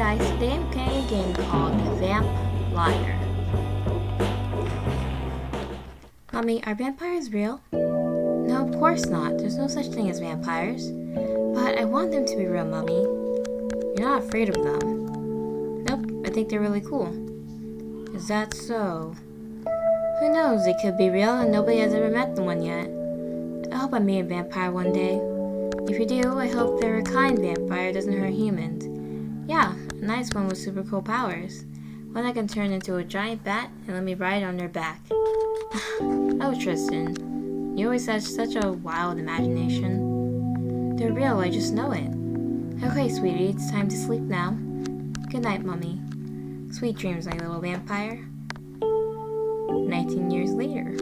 guys, today I'm playing a game called Vampliar. Mommy, are vampires real? No, of course not. There's no such thing as vampires. But I want them to be real, Mommy. You're not afraid of them. Nope, I think they're really cool. Is that so? Who knows, they could be real and nobody has ever met one yet. I hope I meet a vampire one day. If you do, I hope they're a kind vampire doesn't hurt humans. Yeah, a nice one with super cool powers. One that can turn into a giant bat and let me ride on their back. Oh, Tristan, you always have such a wild imagination. They're real, I just know it. Okay, sweetie, it's time to sleep now. Good night, Mummy. Sweet dreams, my little vampire. 19 years later.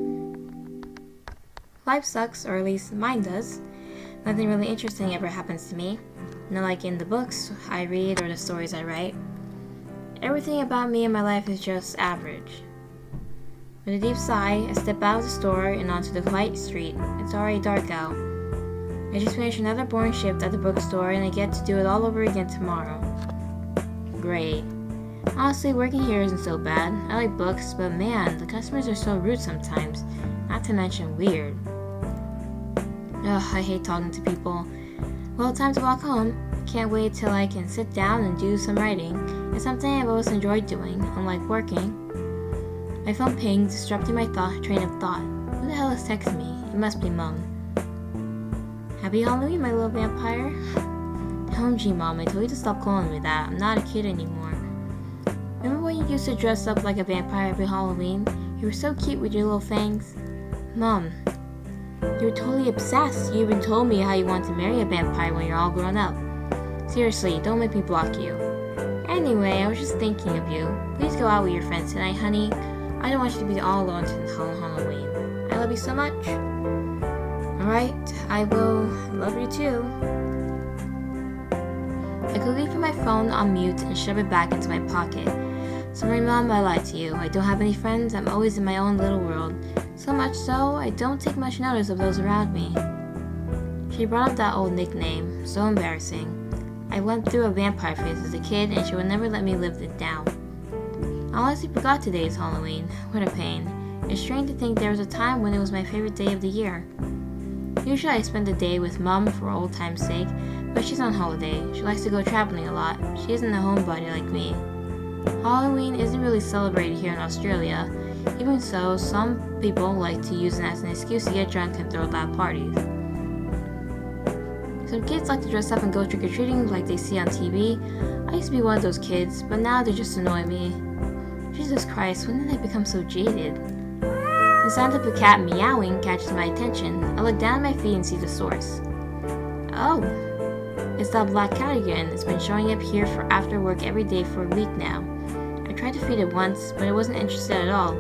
Life sucks, or at least mine does. Nothing really interesting ever happens to me. Not like in the books I read or the stories I write. Everything about me and my life is just average. With a deep sigh, I step out of the store and onto the quiet street. It's already dark out. I just finished another boring shift at the bookstore and I get to do it all over again tomorrow. Great. Honestly, working here isn't so bad. I like books, but man, the customers are so rude sometimes. Not to mention weird. Ugh, I hate talking to people. Well, time to walk home. Can't wait till I can sit down and do some writing. It's something I've always enjoyed doing, unlike working. My phone pinged, disrupting my train of thought. Who the hell is texting me? It must be Mom. Happy Halloween, my little vampire. OMG, Mom, I told you to stop calling me that. I'm not a kid anymore. Remember when you used to dress up like a vampire every Halloween? You were so cute with your little fangs. Mom, you were totally obsessed. You even told me how you want to marry a vampire when you're all grown up. Seriously, don't make me block you. Anyway, I was just thinking of you. Please go out with your friends tonight, honey. I don't want you to be all alone on Halloween. I love you so much. Alright, I will love you too. I quickly put my phone on mute and shove it back into my pocket. Sorry, Mom, I lied to you. I don't have any friends. I'm always in my own little world. So much so, I don't take much notice of those around me. She brought up that old nickname. So embarrassing. I went through a vampire phase as a kid, and she would never let me live it down. I honestly forgot today is Halloween. What a pain. It's strange to think there was a time when it was my favorite day of the year. Usually I spend the day with Mom for old time's sake, but she's on holiday. She likes to go traveling a lot. She isn't a homebody like me. Halloween isn't really celebrated here in Australia. Even so, some people like to use it as an excuse to get drunk and throw loud parties. Some kids like to dress up and go trick-or-treating like they see on TV. I used to be one of those kids, but now they just annoy me. Jesus Christ, when did I become so jaded? The sound of a cat meowing catches my attention. I look down at my feet and see the source. Oh, it's that black cat again. It's been showing up here for after work every day for a week now. I tried to feed it once, but it wasn't interested at all.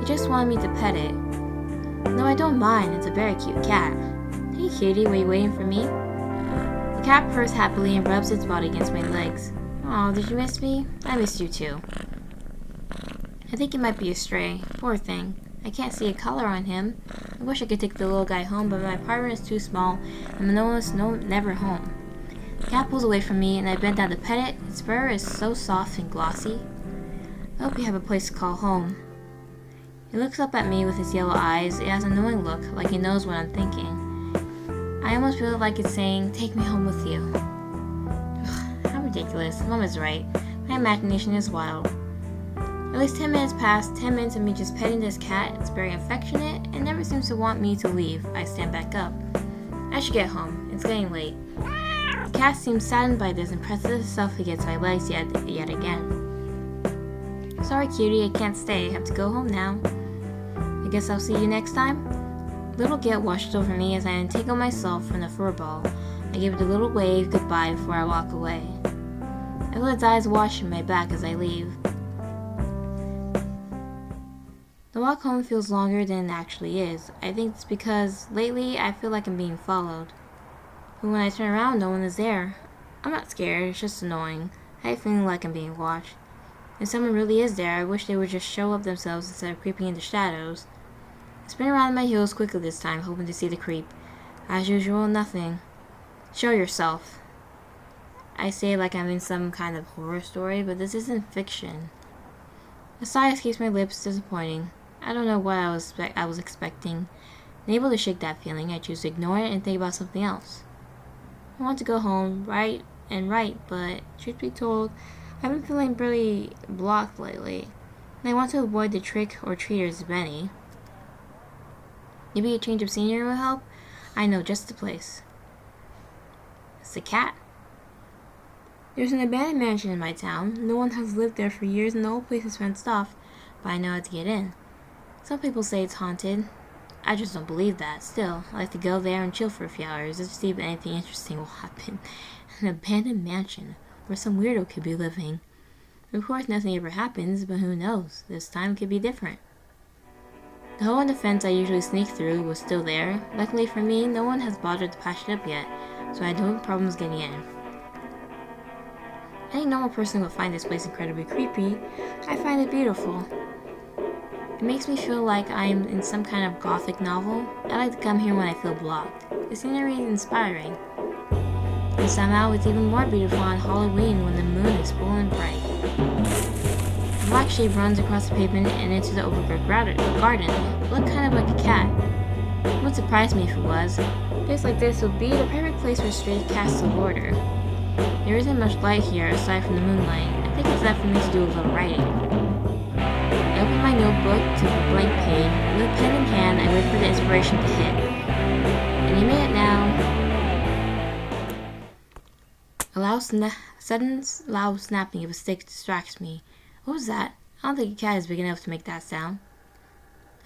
It just wanted me to pet it. No, I don't mind. It's a very cute cat. Hey cutie, were you waiting for me? The cat purrs happily and rubs its body against my legs. Aw, did you miss me? I missed you too. I think it might be a stray. Poor thing. I can't see a color on him. I wish I could take the little guy home, but my apartment is too small and no one's never home. The cat pulls away from me and I bend down to pet it. Its fur is so soft and glossy. I hope you have a place to call home. He looks up at me with his yellow eyes. It has an annoying look, like he knows what I'm thinking. I almost feel like it's saying, take me home with you. Ugh, how ridiculous. Mom is right. My imagination is wild. At least 10 minutes pass, 10 minutes of me just petting this cat. It's very affectionate and never seems to want me to leave. I stand back up. I should get home. It's getting late. The cat seems saddened by this and presses itself against my legs yet again. Sorry, cutie, I can't stay. I have to go home now. I guess I'll see you next time. Little guilt washes over me as I untangle myself from the fur ball. I give it a little wave goodbye before I walk away. I feel its eyes washing my back as I leave. The walk home feels longer than it actually is. I think it's because lately I feel like I'm being followed. But when I turn around, no one is there. I'm not scared, it's just annoying. I hate feeling like I'm being watched. If someone really is there, I wish they would just show up themselves instead of creeping in the shadows. I spin around my heels quickly this time, hoping to see the creep. As usual, nothing. Show yourself. I say it like I'm in some kind of horror story, but this isn't fiction. A sigh escapes my lips, disappointing. I don't know what I was expecting. Unable to shake that feeling, I choose to ignore it and think about something else. I want to go home, write, but truth be told, I've been feeling pretty blocked lately, and I want to avoid the trick-or-treaters if any. Maybe a change of scenery will help? I know just the place. It's the cat. There's an abandoned mansion in my town. No one has lived there for years and the whole place is fenced off, but I know how to get in. Some people say it's haunted. I just don't believe that. Still, I like to go there and chill for a few hours just to see if anything interesting will happen. An abandoned mansion where some weirdo could be living. Of course, nothing ever happens, but who knows? This time could be different. The hole in the fence I usually sneak through was still there. Luckily for me, no one has bothered to patch it up yet, so I had no problems getting in. Any normal person would find this place incredibly creepy. I find it beautiful. It makes me feel like I'm in some kind of gothic novel. I like to come here when I feel blocked. The scenery is inspiring. And somehow it's even more beautiful on Halloween when the moon is full and bright. A black shape runs across the pavement and into the overgrown garden. It looked kind of like a cat. It wouldn't surprise me if it was. A place like this would be the perfect place for stray cats to order. There isn't much light here aside from the moonlight. I think it's left for me to do a little writing. I open my notebook to the blank page. With a pen in hand, I wait for the inspiration to hit. Any minute now. A sudden loud snapping of a stick distracts me. What was that? I don't think a cat is big enough to make that sound.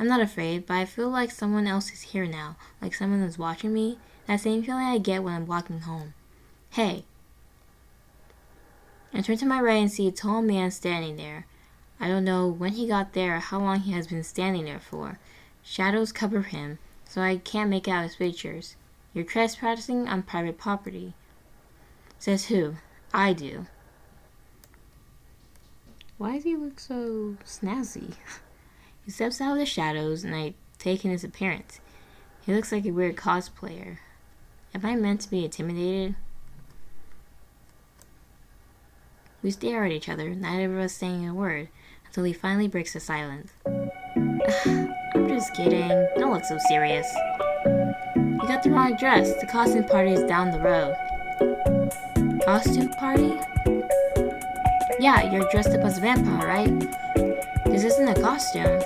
I'm not afraid, but I feel like someone else is here now, like someone is watching me. That same feeling I get when I'm walking home. Hey. I turn to my right and see a tall man standing there. I don't know when he got there or how long he has been standing there for. Shadows cover him, so I can't make out his features. You're trespassing on private property. Says who? I do. Why does he look so snazzy? He steps out of the shadows and I take in his appearance. He looks like a weird cosplayer. Am I meant to be intimidated? We stare at each other, neither of us saying a word, until he finally breaks the silence. I'm just kidding. Don't look so serious. You got the wrong address. The costume party is down the road. Costume party? Yeah, you're dressed up as a vampire, right? This isn't a costume.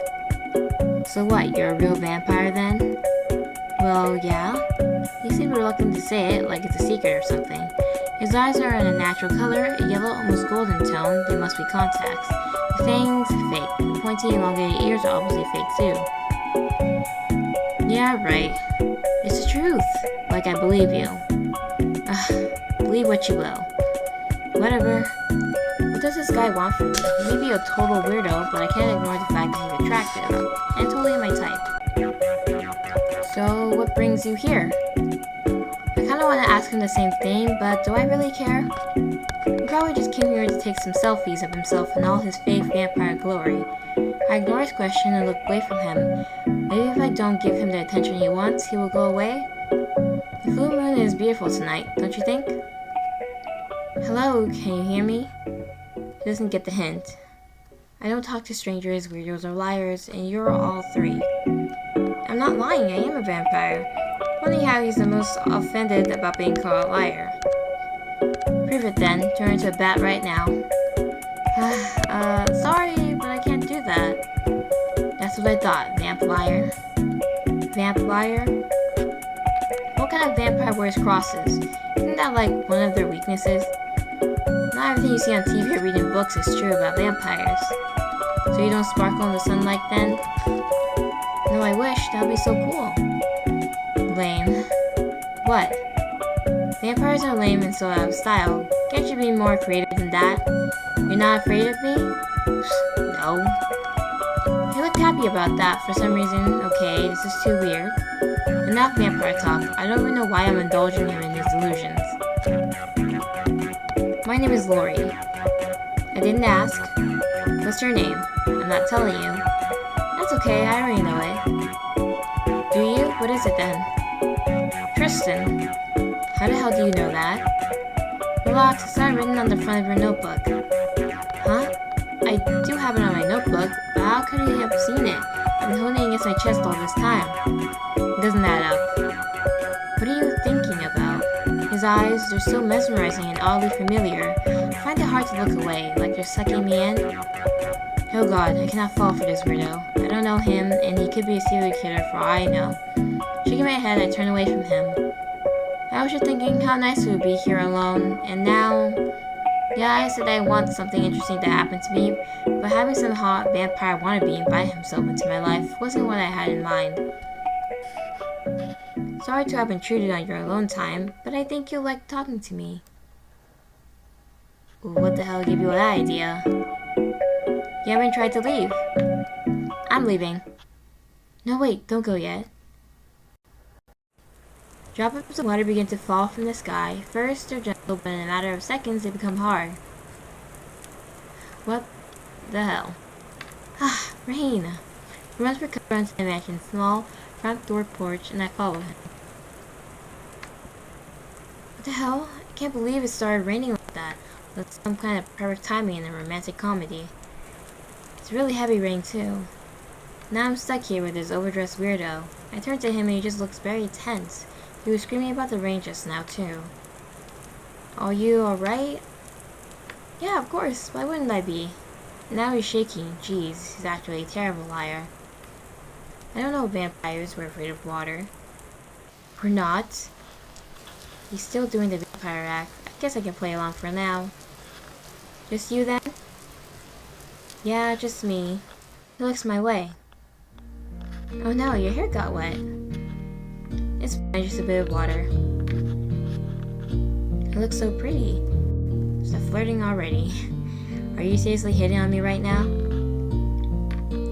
So what, you're a real vampire then? Well, yeah. He seemed reluctant to say it, like it's a secret or something. His eyes are in a natural color, a yellow, almost golden tone. They must be contacts. The fangs, fake. The pointy, elongated ears are obviously fake too. Yeah, right. It's the truth. Like I believe you. Believe what you will. Whatever. What does this guy want from me? He may be a total weirdo, but I can't ignore the fact that he's attractive. And totally my type. So, what brings you here? I kinda wanna ask him the same thing, but do I really care? He probably just came here to take some selfies of himself in all his fake vampire glory. I ignore his question and look away from him. Maybe if I don't give him the attention he wants, he will go away? The full moon is beautiful tonight, don't you think? Hello, can you hear me? He doesn't get the hint. I don't talk to strangers, weirdos, or liars, and you're all three. I'm not lying, I am a vampire. Funny how he's the most offended about being called a liar. Prove it then, turn into a bat right now. Sorry, but I can't do that. That's what I thought, Vampliar. Vampliar? What kind of vampire wears crosses? Isn't that like one of their weaknesses? Not everything you see on TV or reading books is true about vampires. So you don't sparkle in the sunlight then? No, I wish. That would be so cool. Lame. What? Vampires are lame and so out of style. Can't you be more creative than that? You're not afraid of me? No. He looked happy about that for some reason. Okay, this is too weird. Enough vampire talk. I don't even know why I'm indulging him in his delusions. My name is Lori. I didn't ask. What's your name? I'm not telling you. That's okay, I already know it. Do you? What is it then? Tristen. How the hell do you know that? Relax, it's not written on the front of your notebook. Huh? I do have it on my notebook, but how could he have seen it? I've been holding it against my chest all this time. It doesn't add up. What are you thinking about? His eyes, they're so mesmerizing and oddly familiar. I find it hard to look away, like you're sucking me in. Oh god, I cannot fall for this weirdo. I don't know him, and he could be a serial killer for all I know. Shaking my head, I turn away from him. I was just thinking how nice it would be here alone, and now... Yeah, I said I want something interesting to happen to me, but having some hot vampire wannabe invite himself into my life wasn't what I had in mind. Sorry to have intruded on your alone time, but I think you'll like talking to me. What the hell gave you that idea? You haven't tried to leave. I'm leaving. No, wait, don't go yet. Droplets of water begin to fall from the sky. First, they're gentle, but in a matter of seconds, they become hard. What the hell? Ah, rain! He runs for cover onto the mansion's small front door porch, and I follow him. What the hell? I can't believe it started raining like that. That's some kind of perfect timing in a romantic comedy. It's really heavy rain, too. Now I'm stuck here with this overdressed weirdo. I turn to him and he just looks very tense. He was screaming about the rain just now, too. Are you alright? Yeah, of course. Why wouldn't I be? And now he's shaking. Jeez, he's actually a terrible liar. I don't know if vampires were afraid of water. We're not. He's still doing the vampire act. I guess I can play along for now. Just you then? Yeah, just me. He looks my way. Oh no, your hair got wet. It's fine, just a bit of water. It looks so pretty. Stop flirting already. Are you seriously hitting on me right now?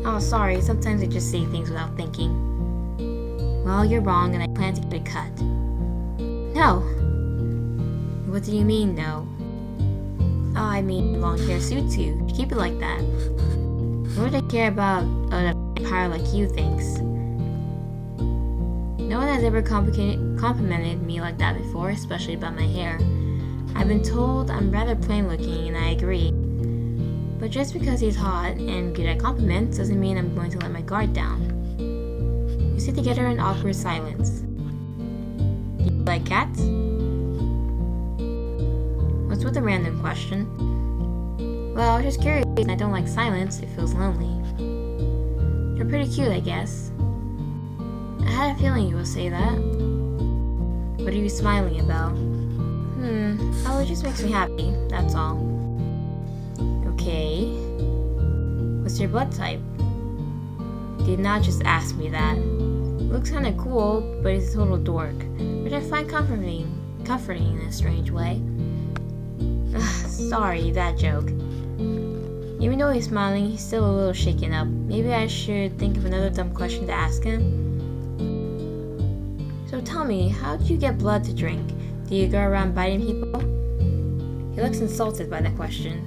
Oh, sorry, sometimes I just say things without thinking. Well, you're wrong and I plan to get a cut. No! What do you mean, no? Oh, I mean long hair suits you. Keep it like that. What would I care about a vampire like you thinks? No one has ever complimented me like that before, especially about my hair. I've been told I'm rather plain looking, and I agree. But just because he's hot and good at compliments doesn't mean I'm going to let my guard down. We sit together in awkward silence. Do you like cats? What's with the random question? Well, I was just curious, and I don't like silence. It feels lonely. You're pretty cute, I guess. I had a feeling you would say that. What are you smiling about? Oh, it just makes me happy, that's all. Okay. What's your blood type? Did not just ask me that. Looks kinda cool, but he's a total dork, which I find comforting in a strange way. Sorry, that joke. Even though he's smiling, he's still a little shaken up. Maybe I should think of another dumb question to ask him. So tell me, how do you get blood to drink? Do you go around biting people? He looks insulted by the question.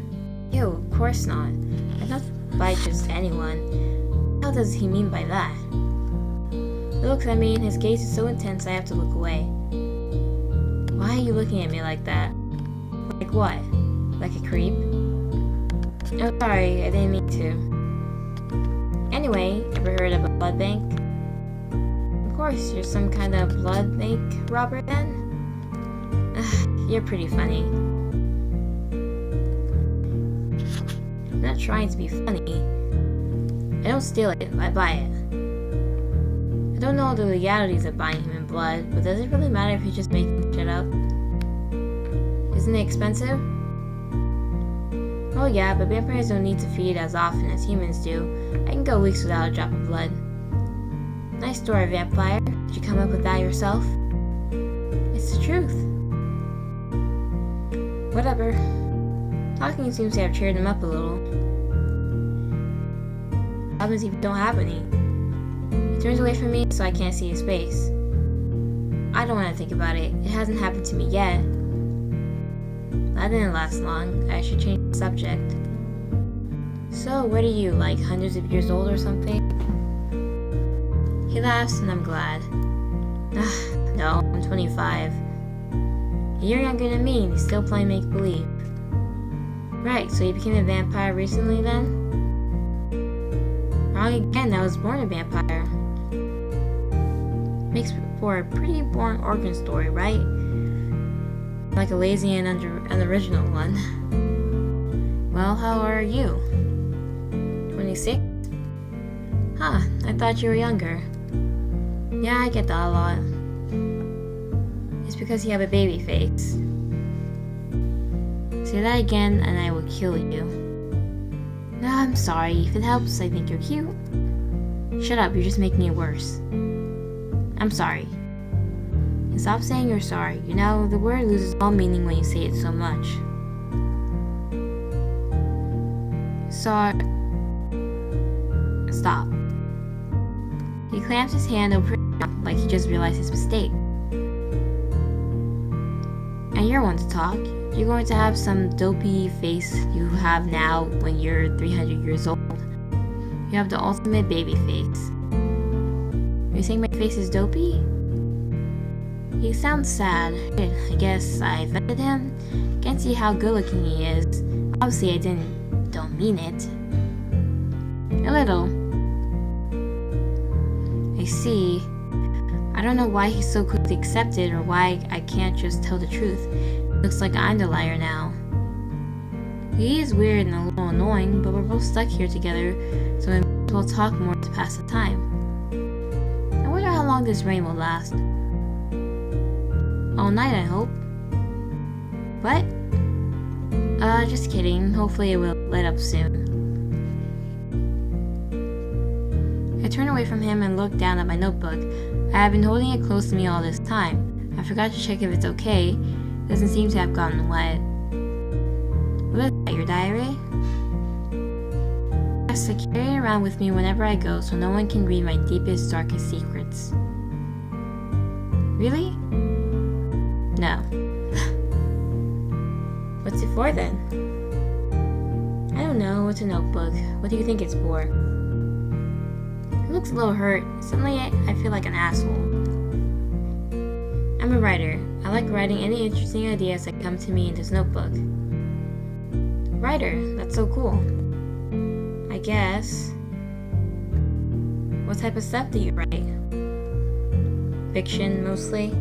Ew, of course not. I don't bite just anyone. What does he mean by that? He looks at me and his gaze is so intense I have to look away. Why are you looking at me like that? Like what? Like a creep? Oh, sorry, I didn't mean to. Anyway, ever heard of a blood bank? Of course, you're some kind of blood bank robber then? You're pretty funny. I'm not trying to be funny. I don't steal it, I buy it. I don't know the legalities of buying human blood, but does it really matter if you're just making shit up? Isn't it expensive? Oh yeah, but vampires don't need to feed as often as humans do. I can go weeks without a drop of blood. Nice story, vampire. Did you come up with that yourself? It's the truth. Whatever. Talking seems to have cheered him up a little. What happens if you don't have any? He turns away from me so I can't see his face. I don't want to think about it. It hasn't happened to me yet. That didn't last long. I should change the subject. So, what are you, like hundreds of years old or something? He laughs and I'm glad. No, I'm 25. A year younger than me, and he's still playing make-believe. Right, so you became a vampire recently then? Wrong again, I was born a vampire. Makes for a pretty boring origin story, right? Like a lazy and unoriginal one. Well, how are you? 26? Huh, I thought you were younger. Yeah, I get that a lot. It's because you have a baby face. Say that again and I will kill you. No, I'm sorry. If it helps, I think you're cute. Shut up, you're just making it worse. I'm sorry. And stop saying you're sorry. You know, the word loses all meaning when you say it so much. Sorry. Stop. He clamps his hand over his mouth like he just realized his mistake. And you're one to talk. You're going to have some dopey face you have now when you're 300 years old. You have the ultimate baby face. You think my face is dopey? He sounds sad. I guess I vetted him. Can't see how good looking he is. Obviously I don't mean it. A little. I see. I don't know why he's so quick to accept it or why I can't just tell the truth. Looks like I'm the liar now. He is weird and a little annoying, but we're both stuck here together, so we might as well talk more to pass the time. I wonder how long this rain will last. All night, I hope. What? Just kidding. Hopefully it will let up soon. I turn away from him and look down at my notebook. I have been holding it close to me all this time. I forgot to check if it's okay. Doesn't seem to have gotten wet. What is that, your diary? Yes, I carry it around with me whenever I go so no one can read my deepest, darkest secrets. Really? No. What's it for then? I don't know, it's a notebook. What do you think it's for? It looks a little hurt. Suddenly I feel like an asshole. I'm a writer. I like writing any interesting ideas that come to me in this notebook. Writer, that's so cool. I guess. What type of stuff do you write? Fiction, mostly.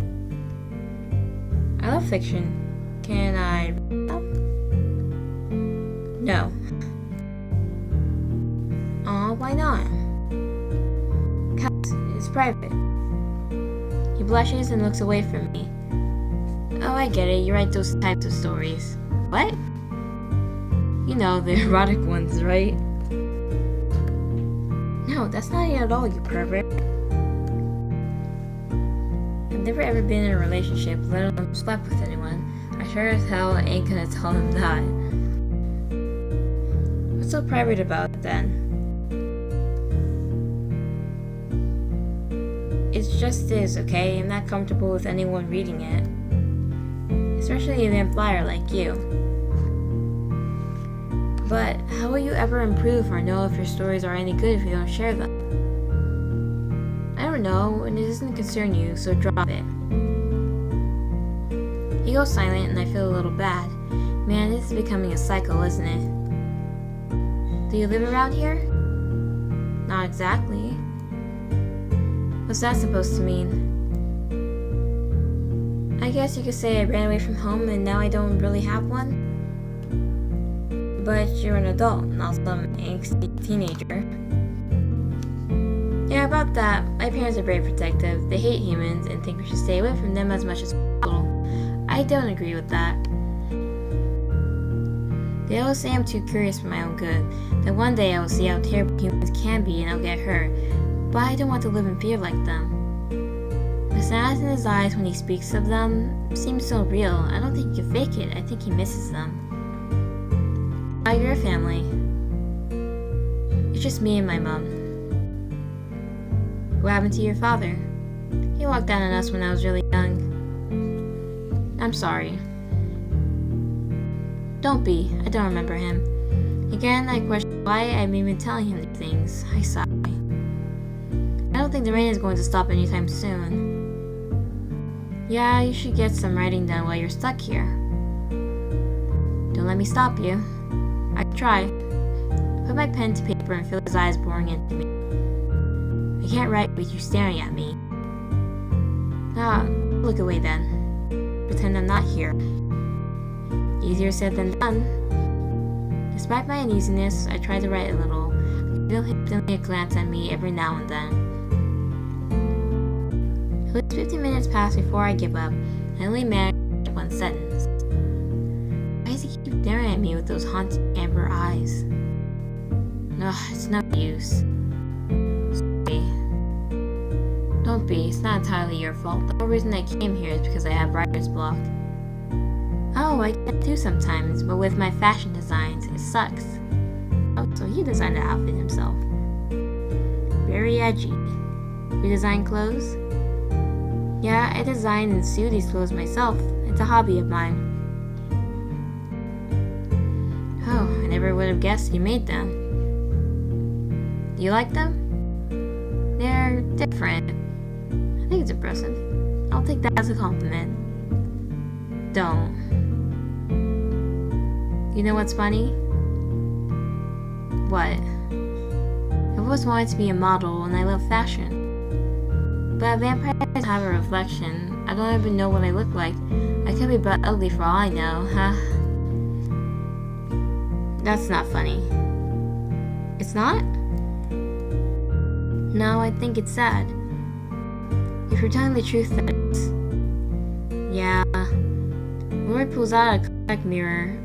I love fiction. Can I read that? No. Aw, why not? 'Cause it's private. He blushes and looks away from me. Oh, I get it. You write those types of stories. What? You know, the erotic ones, right? No, that's not it at all, you pervert. I've never ever been in a relationship, let alone slept with anyone. I sure as hell ain't gonna tell him that. What's so private about it then? It's just this, okay? I'm not comfortable with anyone reading it. Especially a vampire like you. But how will you ever improve or know if your stories are any good if you don't share them? I don't know, and it doesn't concern you, so drop it. He goes silent and I feel a little bad. Man, this is becoming a cycle, isn't it? Do you live around here? Not exactly. What's that supposed to mean? I guess you could say I ran away from home and now I don't really have one. But you're an adult, not some angsty teenager. Yeah, about that, my parents are very protective. They hate humans and think we should stay away from them as much as possible. I don't agree with that. They always say I'm too curious for my own good, that one day I will see how terrible humans can be and I'll get hurt. But I don't want to live in fear like them. The sadness in his eyes when he speaks of them seems so real. I don't think he can fake it. I think he misses them. How your family? It's just me and my mom. What happened to your father? He walked out on us when I was really young. I'm sorry. Don't be. I don't remember him. Again, I question why I'm even telling him these things. I sigh. I don't think the rain is going to stop anytime soon. Yeah, you should get some writing done while you're stuck here. Don't let me stop you. I can try. Put my pen to paper and feel his eyes boring into me. I can't write with you staring at me. Ah, look away then. Pretend I'm not here. Easier said than done. Despite my uneasiness, I tried to write a little. He'll hastily glance at me every now and then. At least 15 minutes pass before I give up. I only managed one sentence. Why does he keep staring at me with those haunting amber eyes? Ugh, it's no use. Sorry. Don't be, it's not entirely your fault. The whole reason I came here is because I have writer's block. Oh, I can too sometimes, but with my fashion designs, it sucks. Oh, so he designed the outfit himself. Very edgy. You design clothes? Yeah, I design and sew these clothes myself. It's a hobby of mine. Oh, I never would have guessed you made them. Do you like them? They're different. I think it's impressive. I'll take that as a compliment. Don't. You know what's funny? What? I've always wanted to be a model and I love fashion. But vampires have a reflection. I don't even know what I look like. I could be butt ugly for all I know, huh? That's not funny. It's not? No, I think it's sad. If you're telling the truth, that is. Yeah. Lord pulls out a pocket mirror,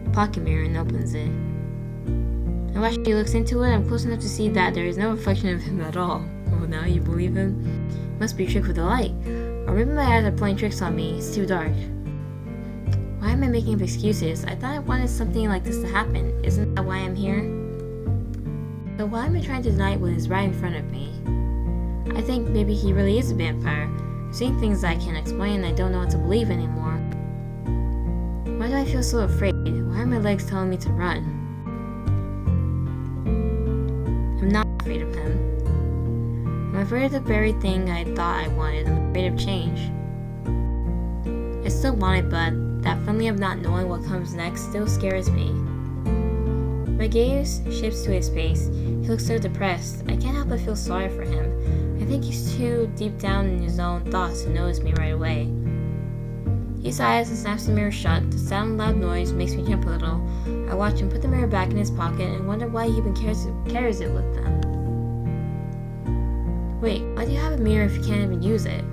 and opens it. And while she looks into it, I'm close enough to see that there is no reflection of him at all. Oh, now you believe him? Must be a trick with the light. Or maybe my eyes are playing tricks on me. It's too dark. Why am I making up excuses? I thought I wanted something like this to happen. Isn't that why I'm here? But why am I trying to deny it when it's right in front of me? I think maybe he really is a vampire. I'm seeing things I can't explain and I don't know what to believe anymore. Why do I feel so afraid? Why are my legs telling me to run? I'm not afraid of him. I'm afraid of the very thing I thought I wanted. I'm afraid of change. I still want it, but that feeling of not knowing what comes next still scares me. My gaze shifts to his face. He looks so depressed. I can't help but feel sorry for him. I think he's too deep down in his own thoughts to notice me right away. He sighs and snaps the mirror shut. The sound of loud noise makes me jump a little. I watch him put the mirror back in his pocket and wonder why he even carries it with them. Wait, why do you have a mirror if you can't even use it?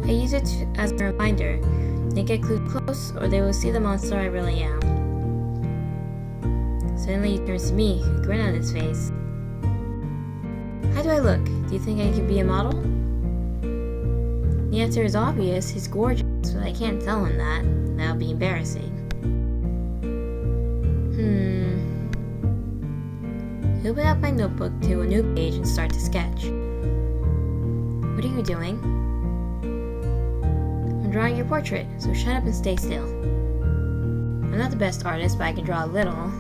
I use it as a reminder. They get close or they will see the monster I really am. Suddenly he turns to me, a grin on his face. How do I look? Do you think I could be a model? The answer is obvious. He's gorgeous, but I can't tell him that. That would be embarrassing. I open up my notebook to a new page and start to sketch. What are you doing? I'm drawing your portrait, so shut up and stay still. I'm not the best artist, but I can draw a little.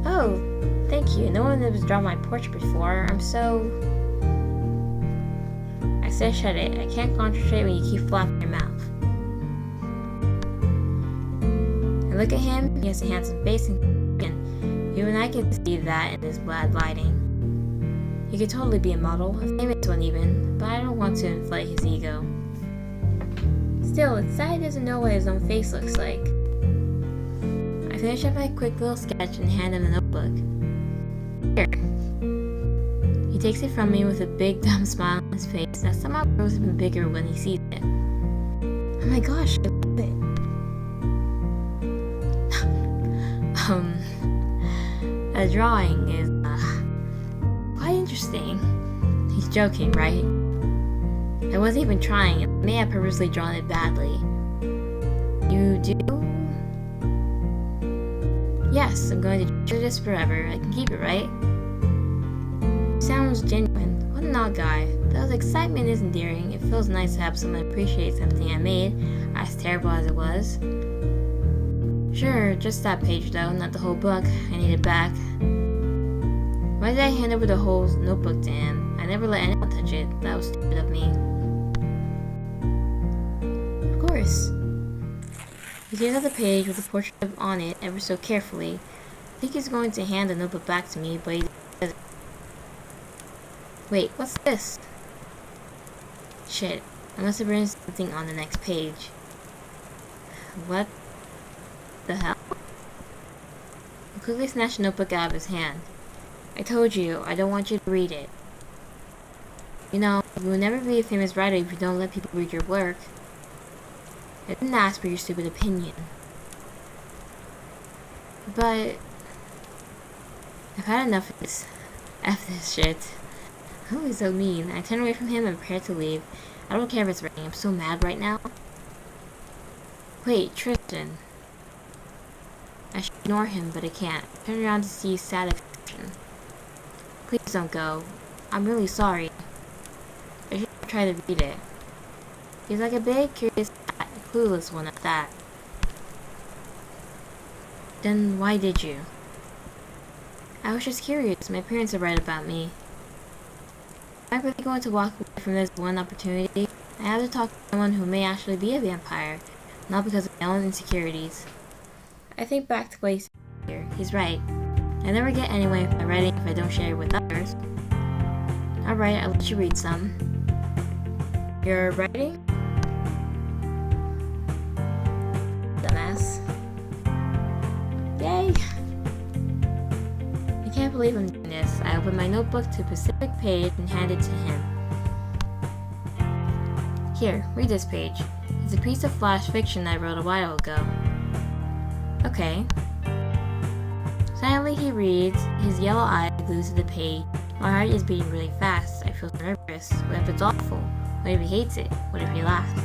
Oh, thank you. No one has drawn my portrait before. I said shut it. I can't concentrate when you keep flapping your mouth. I look at him. He has a handsome face and even I can see that in his bad lighting. He could totally be a model, a famous one even, but I don't want to inflate his ego. Still, it's sad he doesn't know what his own face looks like. I finish up my quick little sketch and hand him the notebook. Here. He takes it from me with a big dumb smile on his face that somehow grows even bigger when he sees it. Oh my gosh, I love it. The drawing is quite interesting. He's joking, right? I wasn't even trying. I may have purposely drawn it badly. You do? Yes, I'm going to treasure this forever. I can keep it, right? Sounds genuine. What an odd guy. Though the excitement is endearing, it feels nice to have someone appreciate something I made, as terrible as it was. Sure, just that page though, not the whole book. I need it back. Why did I hand over the whole notebook to him? I never let anyone touch it. That was stupid of me. Of course. He tears out the page with the portrait on it ever so carefully. I think he's going to hand the notebook back to me, but he doesn't. Wait, what's this? Shit, I must have written something on the next page. What the hell? He quickly snatched the notebook out of his hand. I told you, I don't want you to read it. You know, you will never be a famous writer if you don't let people read your work. I didn't ask for your stupid opinion. But I've had enough of this. F this shit. Oh, he's so mean. I turn away from him and prepare to leave. I don't care if it's raining. I'm so mad right now. Wait, Tristan. I should ignore him, but I can't. I turn around to see his sad expression. Please don't go. I'm really sorry. I should try to read it. He's like a big, curious cat, a clueless one at that. Then why did you? I was just curious. My parents are right about me. I'm really going to walk away from this one opportunity. I have to talk to someone who may actually be a vampire, not because of my own insecurities. I think back to what he said here. He's right. I never get anywhere with my writing if I don't share it with others. Alright, I'll let you read some. You're writing? Dumbass. Yay! I can't believe I'm doing this. I opened my notebook to a specific page and handed it to him. Here, read this page. It's a piece of flash fiction I wrote a while ago. Okay. Silently he reads, his yellow eye glued to the page. My heart is beating really fast. I feel nervous. What if it's awful? What if he hates it? What if he laughs?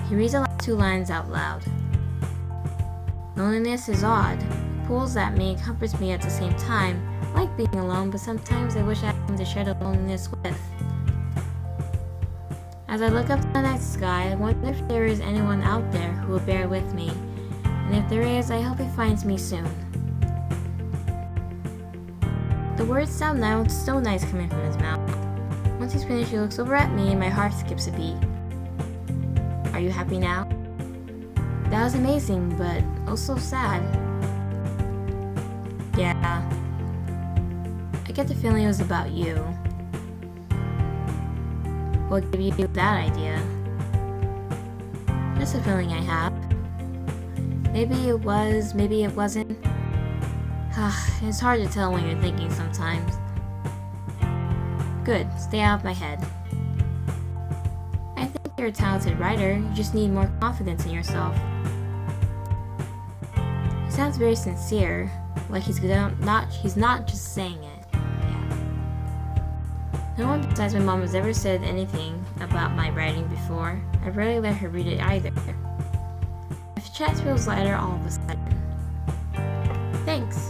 He reads the last two lines out loud. Loneliness is odd. It pulls at me and comforts me at the same time. I like being alone, but sometimes I wish I had someone to share the loneliness with. As I look up to the night sky, I wonder if there is anyone out there who will bear with me. And if there is, I hope he finds me soon. The words sound so nice coming from his mouth. Once he's finished, he looks over at me and my heart skips a beat. Are you happy now? That was amazing, but also sad. Yeah. I get the feeling it was about you. What gave you that idea? Just a feeling I have. Maybe it was, maybe it wasn't. It's hard to tell when you're thinking sometimes. Good, stay out of my head. I think you're a talented writer, you just need more confidence in yourself. He sounds very sincere, like he's not just saying it. Yeah. No one besides my mom has ever said anything about my writing before. I rarely let her read it either. My chest feels lighter all of a sudden. Thanks.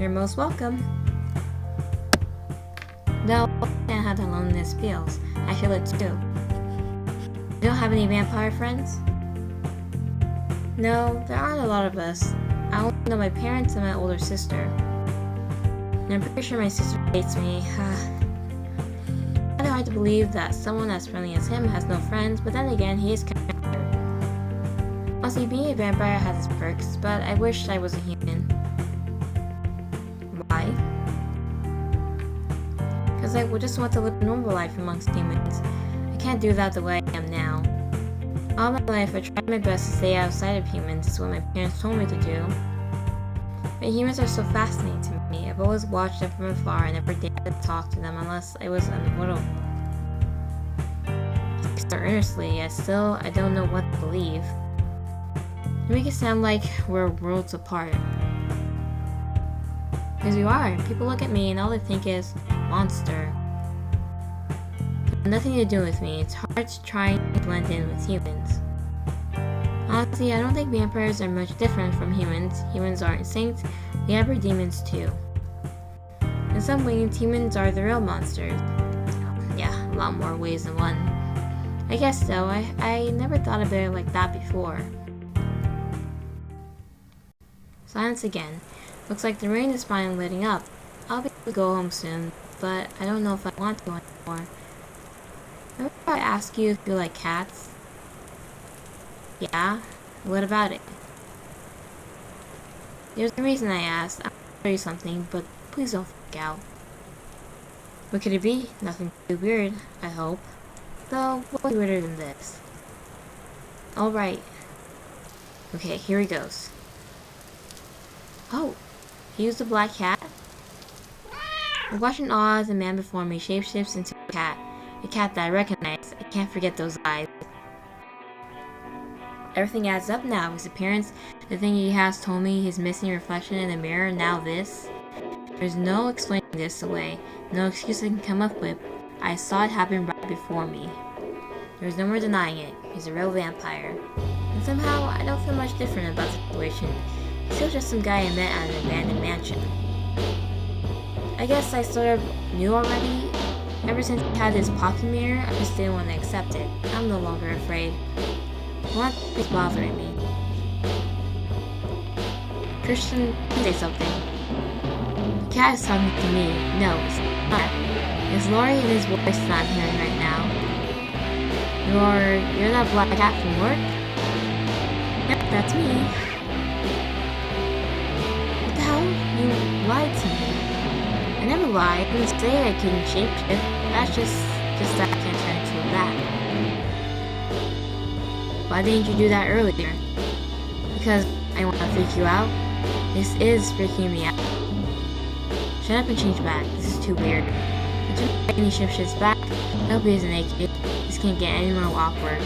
You're most welcome. No, I understand how the loneliness feels. I feel it too. You don't have any vampire friends? No, there aren't a lot of us. I only know my parents and my older sister. And I'm pretty sure my sister hates me. It's kind of hard to believe that someone as friendly as him has no friends, but then again, he is kind of weird. Honestly, being a vampire has its perks, but I wish I was a human. Why? Because I would just want to live a normal life amongst humans. I can't do that the way I am now. All my life, I tried my best to stay outside of humans. It's what my parents told me to do. But humans are so fascinating to me. I've always watched them from afar and never dared to talk to them unless it was unavoidable. So earnestly, I don't know what to believe. You make it sound like we're worlds apart. Because we are. People look at me and all they think is, monster. Nothing to do with me. It's hard to try and blend in with humans. Honestly, I don't think vampires are much different from humans. Humans aren't saints. We have our demons too. In some ways, humans are the real monsters. Yeah, a lot more ways than one. I guess so. I never thought about it like that before. Silence again. Looks like the rain is finally letting up. to go home soon, but I don't know if I want to anymore. Remember I asked you if you like cats? Yeah? What about it? There's a reason I asked. I'll tell you something, but please don't freak out. What could it be? Nothing too weird, I hope. Though, what's weirder than this? Alright. Okay, here he goes. Oh, he used a black cat? I watched in awe as the man before me shapeshifts into a cat that I recognize. I can't forget those eyes. Everything adds up now. His appearance, the thing he has told me, his missing reflection in the mirror, now this. There's no explaining this away, no excuse I can come up with. I saw it happen right before me. There's no more denying it. He's a real vampire. And somehow, I don't feel much different about the situation. He's still just some guy I met at an abandoned mansion. I guess I sort of knew already. Ever since he had his pocket mirror, I just didn't want to accept it. I'm no longer afraid. What is bothering me? Tristen, say something. The cat is talking to me. No, it's not. It's Laurie and his voice not hearing right now. You're that black cat from work? Yep, that's me. What the hell? You lied to me. I never lied. I didn't say I couldn't shapeshift. That's just that I can't turn into a bat. Why didn't you do that earlier? Because I want to freak you out? This is freaking me out. Shut up and change back. This is too weird. Until any shifts back, I hope he isn't naked. This can't get any more awkward.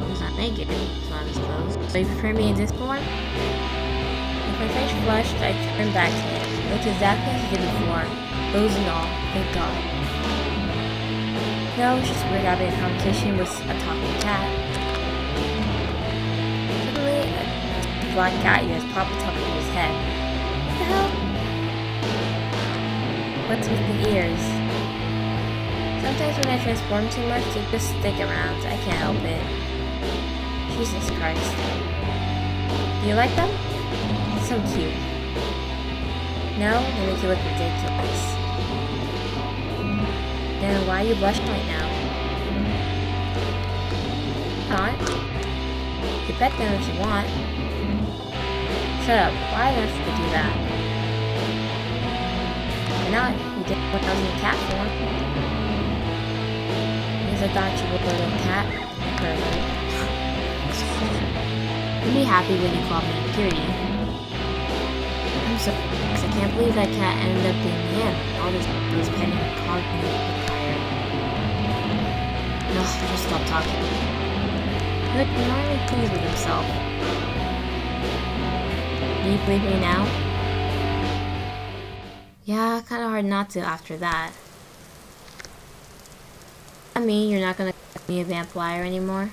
He's not naked, so I suppose. So you prefer me in this form? With my face flushed, I turned back to him. It looked exactly as he did before. Clothes and all. Thank God. No, it's just weird having a competition with a talking cat. Suddenly, a black cat ears popped up in his head. What the hell? What's with the ears? Sometimes when I transform too much, they just stick around. I can't help it. Jesus Christ. Do you like them? So cute. No? They make you look ridiculous. Then why are you blushing right now? Not. You pet them if you want. Shut up. Why do I have to do that? Why not? You did what I was in cat form. Because I thought you were a little cat. You'd be happy when you called me Cutie. I'm so I can't believe that cat ended up being him. All this petting and calling me. No, just stop talking. He looked normally pleased with himself. Do you believe me now? Yeah, kinda hard not to after that. I mean, you're not gonna call me a vampire anymore?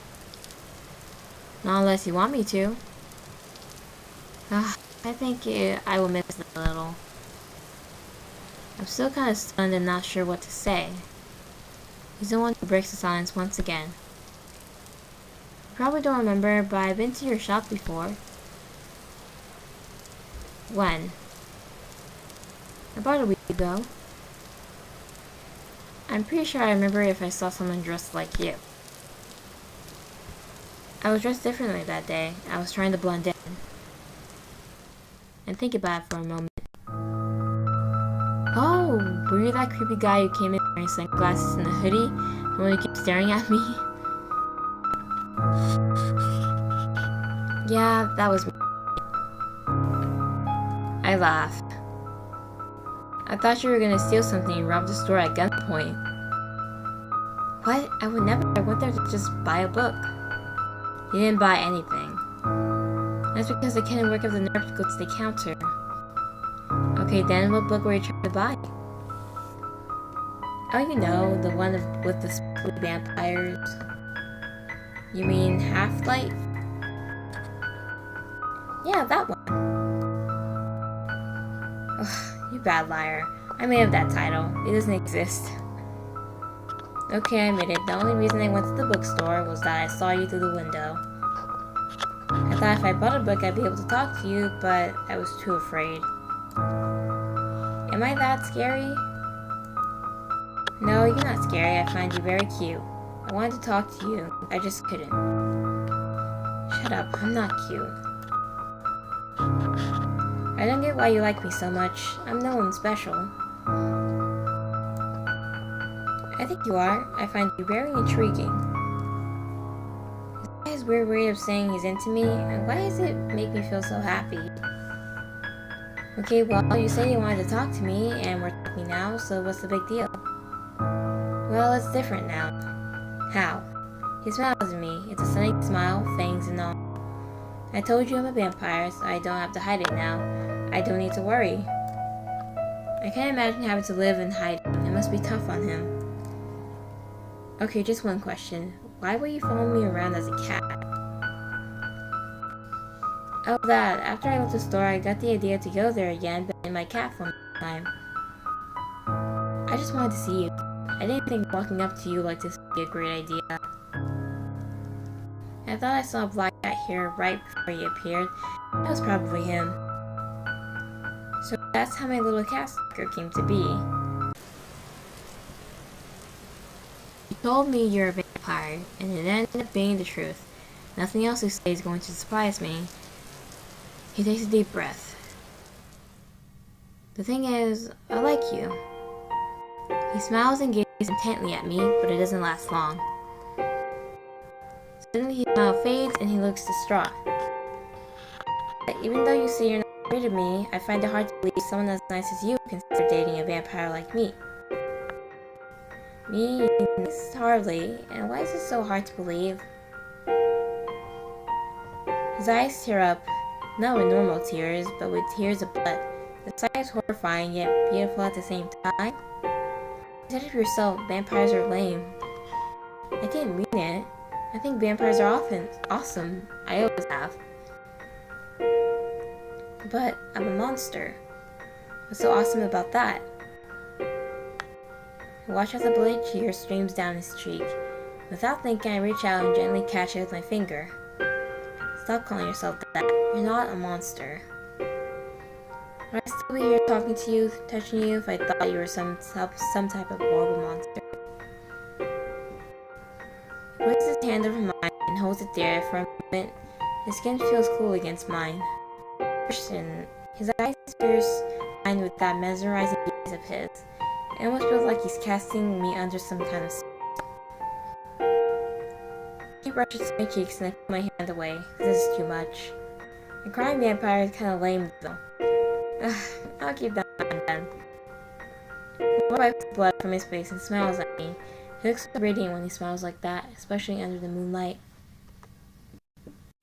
Not unless you want me to. I think I will miss it a little. I'm still kinda stunned and not sure what to say. He's the one who breaks the silence once again. You probably don't remember, but I've been to your shop before. When? About a week ago. I'm pretty sure I remember if I saw someone dressed like you. I was dressed differently that day. I was trying to blend in. And think about it for a moment. Oh, were you that creepy guy who came in wearing sunglasses and a hoodie? The one who kept staring at me? Yeah, that was me. I laughed. I thought you were gonna steal something and rob the store at gunpoint. What? I would never. I went there to just buy a book. You didn't buy anything. That's because I couldn't work up the nerve to go to the counter. Okay, then what book were you trying to buy? Oh, you know, the one with the spooky vampires. You mean Half-Life? Yeah, that one. Ugh, you bad liar. I made up that title. It doesn't exist. Okay, I admit it. The only reason I went to the bookstore was that I saw you through the window. I thought if I bought a book I'd be able to talk to you, but I was too afraid. Am I that scary? No, you're not scary. I find you very cute. I wanted to talk to you. I just couldn't. Shut up. I'm not cute. I don't get why you like me so much. I'm no one special. I think you are. I find you very intriguing. Is that his weird way of saying he's into me? And why does it make me feel so happy? Okay, well, you said you wanted to talk to me, and we're talking now, so what's the big deal? Well, it's different now. How? He smiles at me. It's a sunny smile, fangs and all. I told you I'm a vampire, so I don't have to hide it now. I don't need to worry. I can't imagine having to live in hiding. It must be tough on him. Okay, just one question. Why were you following me around as a cat? Oh, that. After I left the store, I got the idea to go there again, but in my cat form this time. I just wanted to see you. I didn't think walking up to you like this would be a great idea. I thought I saw a black cat here right before he appeared. That was probably him. So that's how my little cat stalker came to be. You told me you're a vampire, and it ended up being the truth. Nothing else you say is going to surprise me. He takes a deep breath. The thing is, I like you. He smiles and gazes intently at me, but it doesn't last long. Suddenly his smile fades and he looks distraught. Even though you say you're not afraid of me, I find it hard to believe someone as nice as you consider dating a vampire like me. Me? Hardly. And why is it so hard to believe? His eyes tear up, not with normal tears, but with tears of blood. The sight is horrifying yet beautiful at the same time. You said it yourself, vampires are lame. I didn't mean it. I think vampires are often awesome. I always have. But I'm a monster. What's so awesome about that? I watch as a bloody tear streams down his cheek. Without thinking, I reach out and gently catch it with my finger. Stop calling yourself that. You're not a monster. Would I still be here talking to you, touching you, if I thought you were some type of horrible monster? He puts his hand over mine and holds it there for a moment. His skin feels cool against mine. Tristen, his eyes pierce mine with that mesmerizing gaze of his. It almost feels like he's casting me under some kind of spell. He brushes my cheeks and I pull my hand away. This is too much. A crying vampire is kind of lame though. I'll keep that in mind then. He wipes the blood from his face and smiles at me. He looks so radiant when he smiles like that, especially under the moonlight.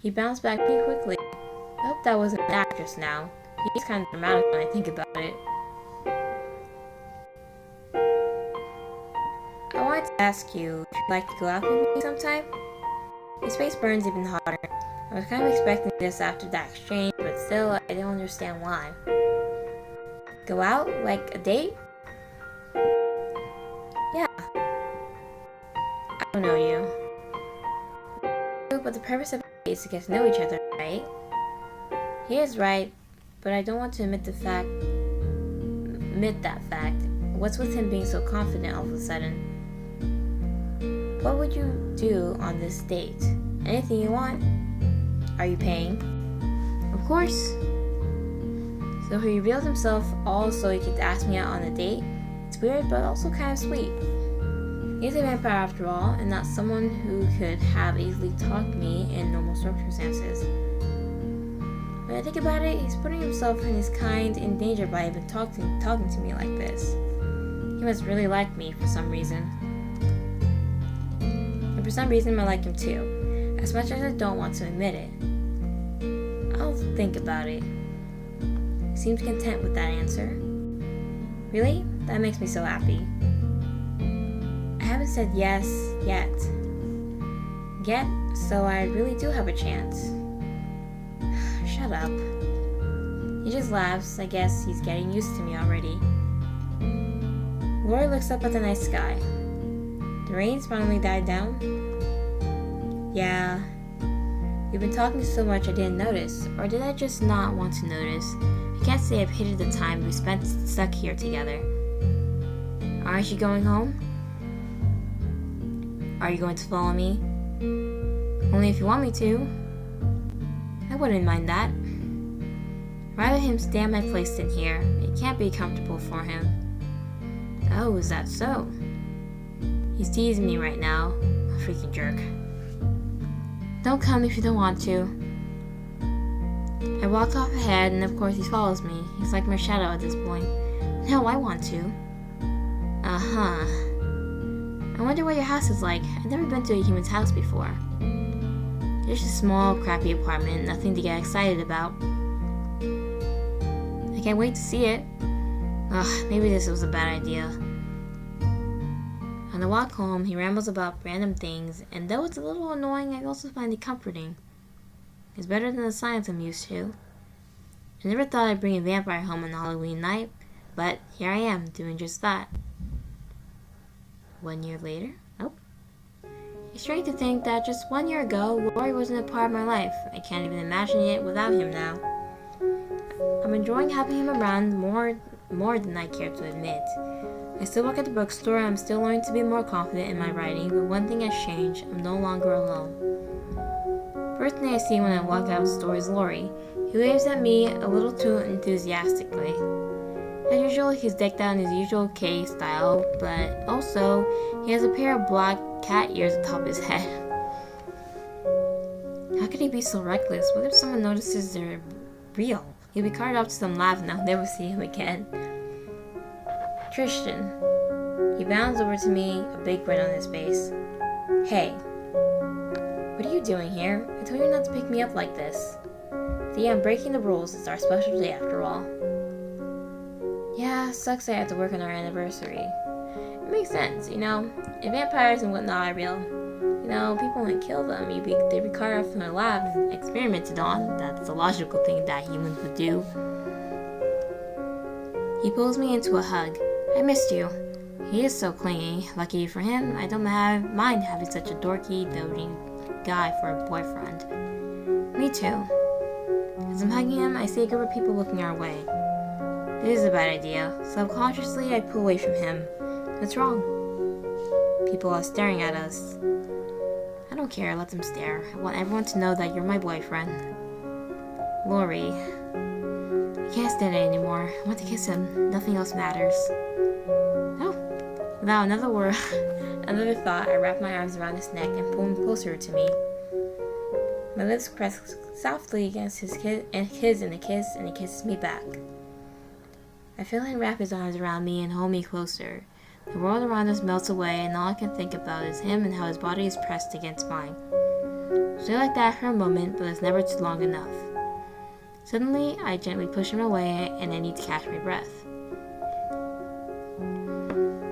He bounced back pretty quickly. I hope that wasn't an actress now. He's kind of dramatic when I think about it. I wanted to ask you if you'd like to go out with me sometime? His face burns even hotter. I was kind of expecting this after that exchange, but still, I don't understand why. Go out? Like a date? Yeah. I don't know you. But the purpose of it is to get to know each other, right? He is right, but I don't want to admit that fact. What's with him being so confident all of a sudden? What would you do on this date? Anything you want. Are you paying? Of course. So he revealed himself all so he could ask me out on a date. It's weird, but also kind of sweet. He's a vampire after all, and not someone who could have easily talked me in normal circumstances. When I think about it, he's putting himself and his kind in danger by even talking to me like this. He must really like me for some reason. And for some reason, I like him too, as much as I don't want to admit it. I'll think about it. He seems content with that answer. Really? That makes me so happy. I haven't said yes yet. So I really do have a chance. Shut up. He just laughs. I guess he's getting used to me already. Lori looks up at the night sky. The rain's finally died down. Yeah. We've been talking so much I didn't notice, or did I just not want to notice? I can't say I've hated the time we spent stuck here together. Aren't you going home? Are you going to follow me? Only if you want me to. I wouldn't mind that. Rather him stay at my place than here. It can't be comfortable for him. Oh, is that so? He's teasing me right now. A freaking jerk. Don't come if you don't want to. I walk off ahead, and of course he follows me. He's like my shadow at this point. No, I want to. Uh-huh. I wonder what your house is like. I've never been to a human's house before. It's a small, crappy apartment, nothing to get excited about. I can't wait to see it. Ugh, maybe this was a bad idea. On the walk home, he rambles about random things, and though it's a little annoying, I also find it comforting. It's better than the science I'm used to. I never thought I'd bring a vampire home on Halloween night, but here I am, doing just that. 1 year later? Oh. It's strange to think that just 1 year ago, Laurie wasn't a part of my life. I can't even imagine it without him now. I'm enjoying having him around more than I care to admit. I still work at the bookstore, and I'm still learning to be more confident in my writing, but one thing has changed. I'm no longer alone. First thing I see when I walk out of the store is Laurie. He waves at me a little too enthusiastically. As usual, he's decked out in his usual K style, but also, he has a pair of black cat ears atop his head. How could he be so reckless? What if someone notices they're real? He'll be carted off to some lab and I'll never see him again. Tristan. He bounds over to me, a big grin on his face. Hey. What are you doing here? I told you not to pick me up like this. See, I'm breaking the rules. It's our special day after all. Yeah, sucks I have to work on our anniversary. It makes sense, you know. If vampires and whatnot are real, you know, people wouldn't kill them. They'd be carted off from their lab and experimented on. That's the logical thing that humans would do. He pulls me into a hug. I missed you. He is so clingy. Lucky for him, I don't mind having such a dorky, doting guy for a boyfriend. Me too. As I'm hugging him, I see a group of people looking our way. This is a bad idea. Subconsciously, I pull away from him. What's wrong? People are staring at us. I don't care, let them stare. I want everyone to know that you're my boyfriend. Laurie. I can't stand it anymore. I want to kiss him. Nothing else matters. Oh. Without another thought, I wrap my arms around his neck and pull him closer to me. My lips press softly against his in a kiss, and he kisses me back. I feel him wrap his arms around me and hold me closer. The world around us melts away, and all I can think about is him and how his body is pressed against mine. Stay like that for a moment, but it's never too long enough. Suddenly, I gently push him away, and I need to catch my breath.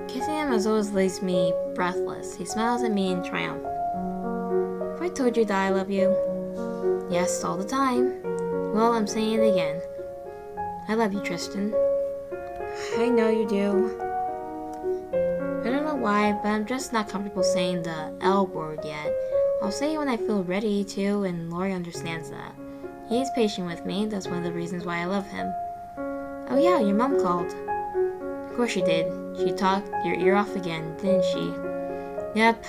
Kissing him as always leaves me breathless. He smiles at me in triumph. Have I told you that I love you? Yes, all the time. Well, I'm saying it again. I love you, Tristan. I know you do. I don't know why, but I'm just not comfortable saying the L word yet. I'll say it when I feel ready to, and Laurie understands that. He is patient with me. That's one of the reasons why I love him. Oh yeah, your mom called. Of course she did. She talked your ear off again, didn't she? Yep,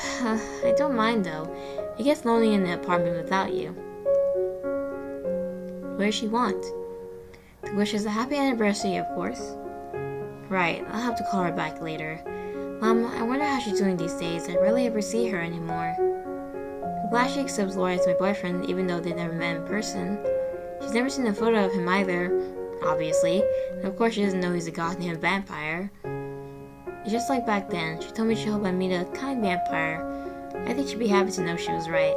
I don't mind though. It gets lonely in the apartment without you. What does she want? To wish us a happy anniversary, of course. Right, I'll have to call her back later. Mom, I wonder how she's doing these days. I rarely ever see her anymore. I'm glad she accepts Laurie as my boyfriend, even though they never met in person. She's never seen a photo of him either, obviously. And of course she doesn't know he's a goddamn vampire. It's just like back then. She told me she hoped I'd meet a kind vampire. I think she'd be happy to know she was right.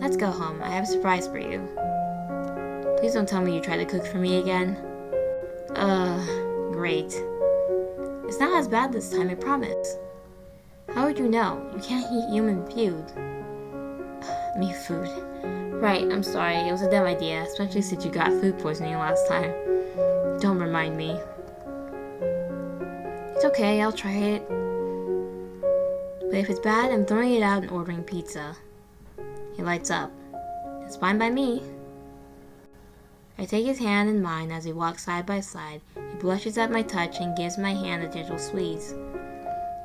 Let's go home. I have a surprise for you. Please don't tell me you tried to cook for me again. Great. It's not as bad this time, I promise. How would you know? You can't eat human food. Me food. Right, I'm sorry. It was a dumb idea, especially since you got food poisoning last time. Don't remind me. It's okay, I'll try it. But if it's bad, I'm throwing it out and ordering pizza. He lights up. It's fine by me. I take his hand in mine as we walk side by side. He blushes at my touch and gives my hand a gentle squeeze.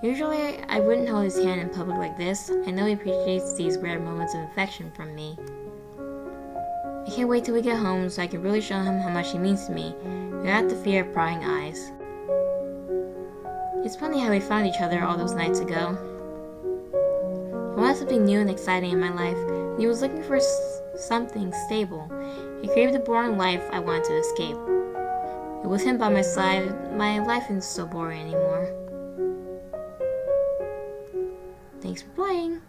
Usually, I wouldn't hold his hand in public like this. I know he appreciates these rare moments of affection from me. I can't wait till we get home so I can really show him how much he means to me, without the fear of prying eyes. It's funny how we found each other all those nights ago. I wanted something new and exciting in my life, and he was looking for something stable. He craved the boring life I wanted to escape. And with him by my side, my life isn't so boring anymore. Thanks for playing!